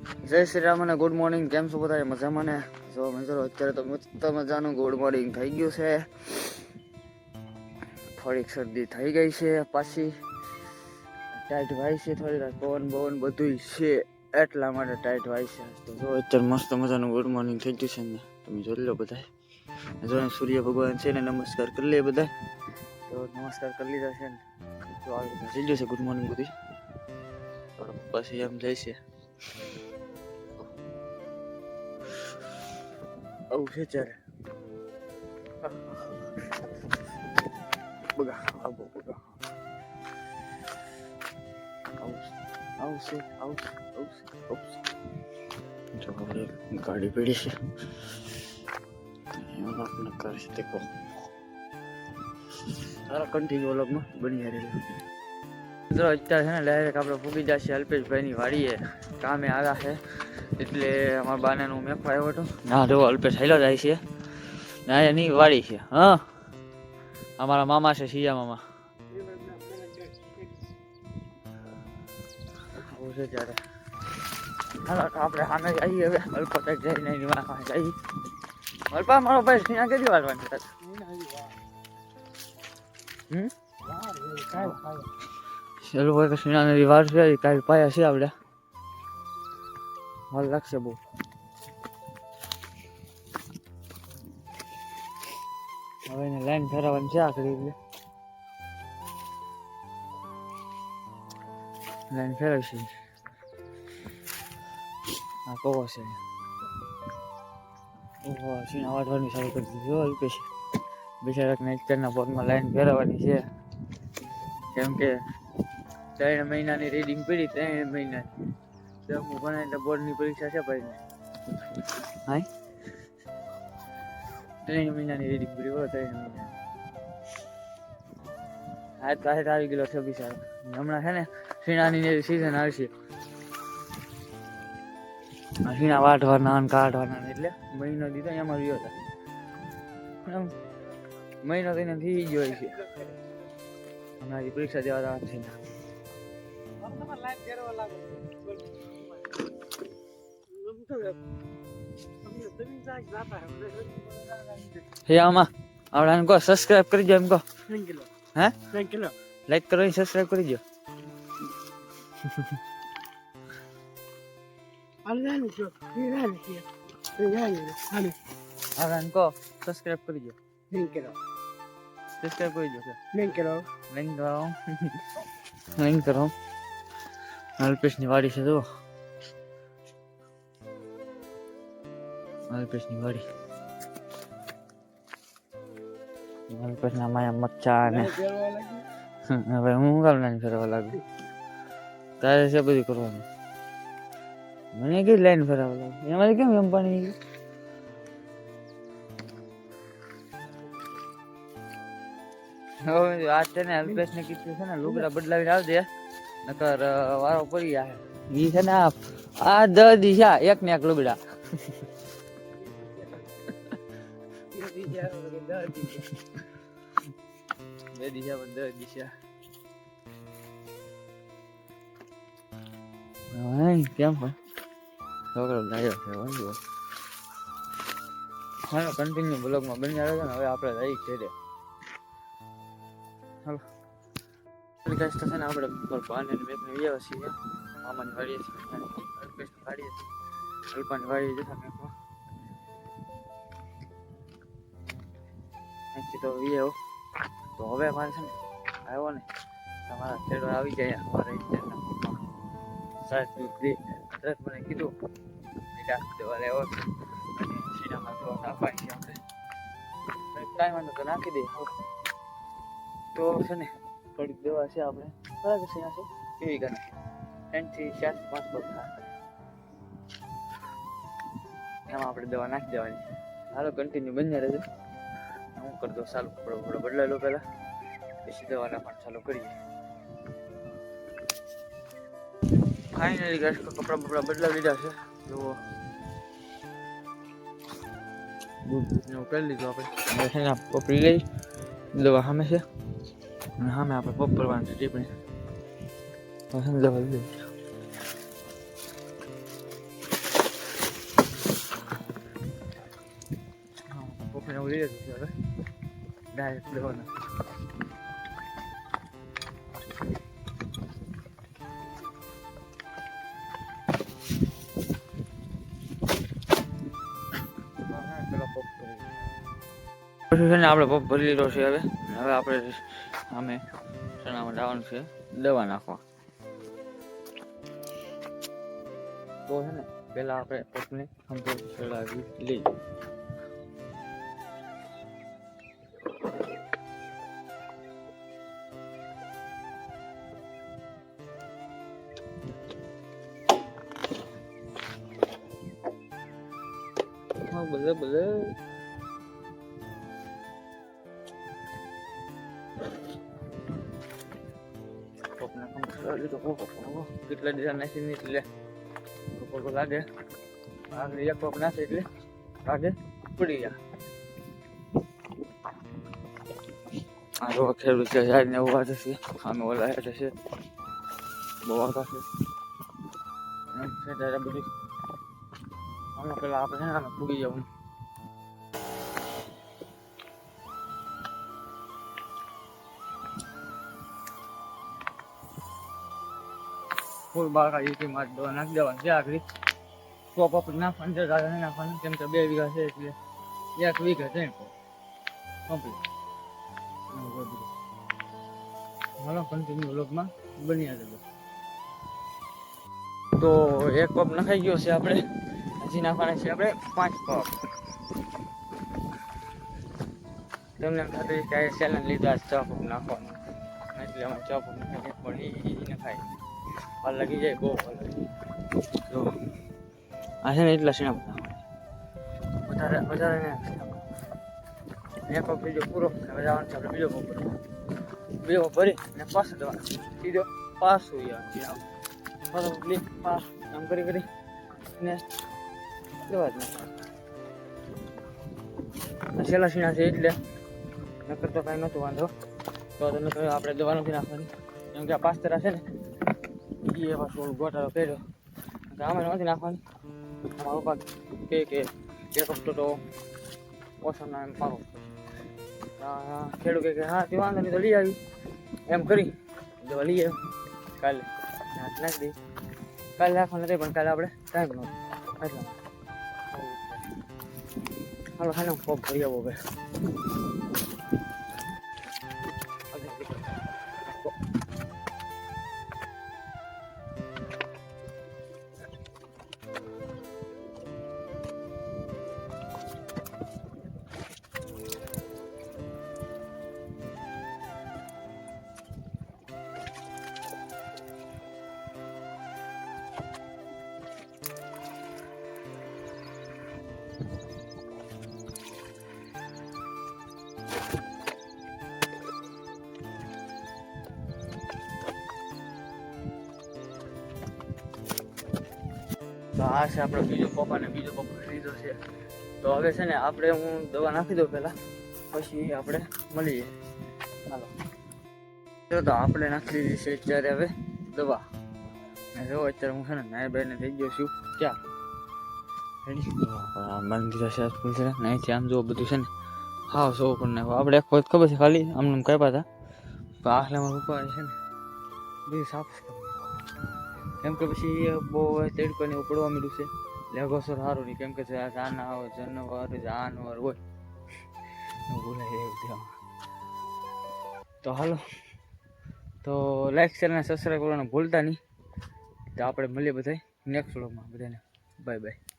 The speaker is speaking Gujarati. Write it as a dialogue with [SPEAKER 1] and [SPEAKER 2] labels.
[SPEAKER 1] જય શ્રી રામ અને ગુડ મોર્નિંગ. કેમ છો બધા? મજામાં ને? જો મિત્રો અત્યારે તો મસ્ત મજાનું ગુડ મોર્નિંગ થઈ ગયું છે. થોડીક શરદી થઈ ગઈ છે, પાછી ટાઈટ વાય છે, થોડી પવન બવન બધું છે એટલા માટે ટાઈટ વાય છે. તો જો અત્યારે મસ્ત મજાનું ગુડ મોર્નિંગ થઈ ગયું છે ને, તમે જોઈ લો બધા. જો સૂર્ય ભગવાન છે ને નમસ્કાર કરી લે બધા. તો નમસ્કાર કરી લીધા છે ને, તો આવી રીતના થઈ ગયું છે ગુડ મોર્નિંગ બધી. પછી એમ જાય છે આવું છે ત્યારે બગા આવો બગા આવશે જો આપણે ગાડી પડી છે એમાં આપણે કરી દેખો સારા કન્ટિન્યુ વ્લોગમાં બની રહેલું. મિત્રો અત્યારે છે ને ડાયરેક્ટ આપણે ફૂગી જશે અલ્પેશભાઈની વાડીએ. કામે આવ્યા છે એટલે અમારા બાનાનું મેફો આવ્યો હતો. ના જો અલ્પેશ હાલ્યો જાય છે ના એની વાડી છે. હા અમારા મામા છે, સિયા મામા. આવું છે ત્યારે હાલો આપણે સામે જઈએ હવે. અલ્પા તક જઈને જઈએ. અલ્પા મારો ભાઈ સિયા કેટલી વાળવાની હતા? ચલો ભાઈ સિયાની વાર છે કાંઈ પાયા છે આપણે હાલ લાગશે બહુ. હવે એને લાઈન ફેરવવાની છે આખરી એટલે લાઈન ફેરવશે. આ કહો છે ઓહો સીના વાટવાની ચાલુ કરી દીધી અલ્પેશ. બિચારાકને અત્યારના પગમાં લાઈન ફેરવવાની છે કેમ કે 3 મહિનાની રીડિંગ પડી. 3 મહિનાની દસમું ભણે એટલે બોર્ડની પરીક્ષા છે ભાઈ. હા 3 મહિનાની રીડિંગ પડી બોલો. 3 મહિના આજ પાસે આવી ગયેલો છે બિચારો. હમણાં છે ને શીણાની સિઝન આવશે. શીણા વાટવાના કાઢવાના એટલે મહિનો દીધો એમાં રહ્યો હતા. મહિનો તો એને થઈ ગયો છે. હમણાં પરીક્ષા દેવા છે ને હે આમાં આવડા કહો સબસ્ક્રાઇબ કરી દો એમ કહો. હે લાઈક કરો સબસ્ક્રાઇબ કરી દો. આવડા કહો સબસ્ક્રાઇબ કરી દો. સબસ્ક્રાઇબ કરી દો. લિંક કરો. અલ્પેશની વાડી છે જો. અલ્પેશની વાડી. અલ્પેશના માયા મચ્છા ને હવે હું ગામડાની ફેરવા લાગુ. તારે છે બધું કરવાનું. મને કઈ લાઈન ફેરવા લાગુ. એમાંથી કેમ એમ પાણી નીકળ્યું? હવે આજ છે ને અલ્પેશને કીધું છે ને લુગડા બદલાવીને આવજે નકર વારો પડી જાય. ઈ છે ને આ 10 દિશા એક ને એક લુગડા. 2 દિશા પર 10 દિશા. કેમ હોય છોકરો લાગ્યો છે વાંધો. હા કન્ટિન્યુ બ્લોગમાં બની આવે છે ને. હવે આપણે રહી છે હાલો ગાઈસ તો છે ને આપણે બાને મેકને આવ્યા છીએ. મામાની વાડીએ છીએ, અલ્પેશની વાડીએ છીએ, અલ્પાની વાડીએ જતા મેકમાં અહીંથી તો આવ્યો. તો હવે મારે છે ને આવ્યો ને તમારા ખેડૂત આવી જાય અમારે સાહેબ તરત મને કીધું બેટા દવા લેવો અને સીનામાં દવા નાખવાની છે આપણે. કાંઈ વાંધો તો નાખી દે. તો છે ને થોડીક દવા છે આપણે બરાબર સીના છે કેવી કરે 3 થી 4 5 પગ એમાં આપણે દવા નાખી દેવાની. હાલો કન્ટિન્યુ બન્યા રહેજો. હું કરી દઉં ચાલુ. કપડો બદલાઈ લો પહેલાં પછી દવા નાખવાનું ચાલુ કરીએ. ફાઇનલી ગાઈસ કપડા બદલાવી લીધા છે. જુઓ બૂટ એવું કરી લીધું આપણે. હવે છે ને પપડી લઈ દવા સામે છે અને સામે આપણે પપ કરવાની છે ટીપણી. દવા લઈ નવું લઈ લીધું છે હવે ડાયરેક્ટ દેવાના. પછી છે ને આપણે પગ ભરી લીધો છે. હવે આપણે સામે ચણામાં જવાનું છે દવા નાખવા. તો છે ને પેલા આપણે પગને સંપૂર્ણ ચડાવી લઈએ. ભલે ભલે કેટલા દીધા નાખી એટલે લાગે આગળ એક પગ નાખે એટલે લાગે પડી ગયા. આ જો ખેડૂત જાય ને ઉભા થશે સામે ઓલા થશે બહુ આવતા છે બધું. આમાં પેલા આપણે છે ને આને પૂરી જવું. ફૂલ બાળકા યુટી માં દવા નાખી દેવાની છે. આગળ ટોપ અપ નાખવાનું છે, દાદા નહીં નાખવાનું કેમ કે 2 વીઘા છે એટલે 1 વીઘા છે કમ્પ્લીટ. હાલો કન્ટિન્યુ વ્લોગમાં બની જશે. તો 1 કપ નખાઈ ગયો છે. આપણે હજી નાખવાના છે આપણે 5 કપ. તમને ખાતરી કે સેલન લીધા 6 કપ નાખવાનું એટલે અમે 6 કપ નાખીએ પણ એ નખાય વાર લાગી જાય બહુ વાર લાગી. તો આ છે ને એટલા સીણા વધારે વધારે ને 1 કપ બીજો પૂરો હવે જવાનું છે આપણે બીજો કપ ભરી ને પાછું દેવાનું સીધો પાછું આમ કરી ને દેવા જ છેલ્લા સીણા છે એટલે નકર તો કાંઈ નહોતું વાંધો. તો તમે કહ્યું આપણે દવા નથી નાખવાની કેમ કે આ 5 તરા છે ને એ પાછું ગોટાળો કર્યો આમાં નથી નાખવાની. અમારો પપ્પા કે 1 હપ્તો તો ઓછો ના એમ પારો ખેડૂત કે હા તે વાંધો નહીં તો લઈ આવી એમ કરી દવા લઈ આવ્યો. કાલે હાથ નાખી દઈ કાલે નાખવા નથી પણ કાલે આપણે ટાઈમ નહોતો એટલા. હાલો ખાને પગ ભરી આવો ભાઈ. તો આ છે આપણો બીજો પપ અને બીજો પપ લીધો છે. તો હવે છે ને આપણે હું દવા નાખી દઉં પહેલાં પછી આપણે મળીએ. ચાલો તો આપણે નાખી દીધી છે અત્યારે હવે દવા. જો અત્યારે હું છે ને નાય બાઈને થઈ ગયો છું ક્યાં બાંધી દીધા છે ફૂલ છે અહીંથી આમ જો બધું છે ને હા સો પણ નાખો. આપણે એક વખત ખબર છે ખાલી આમને કાપ્યા હતા તો આખલામાં ઉપર છે ને બધું સાફ કેમ કે પછી બહુ તડકો ને ઉપડવા મળ્યું છે લેગો સર સારું નહીં કેમ કે જાનવર હોય બોલાય એવું. તો હાલો તો લાઈક શેર અને સબસ્ક્રાઈબ કરવાનું ભૂલતા નહીં. તો આપણે મળીએ બધા નેક્સ્ટ વ્લોગમાં. બધાને બાય બાય.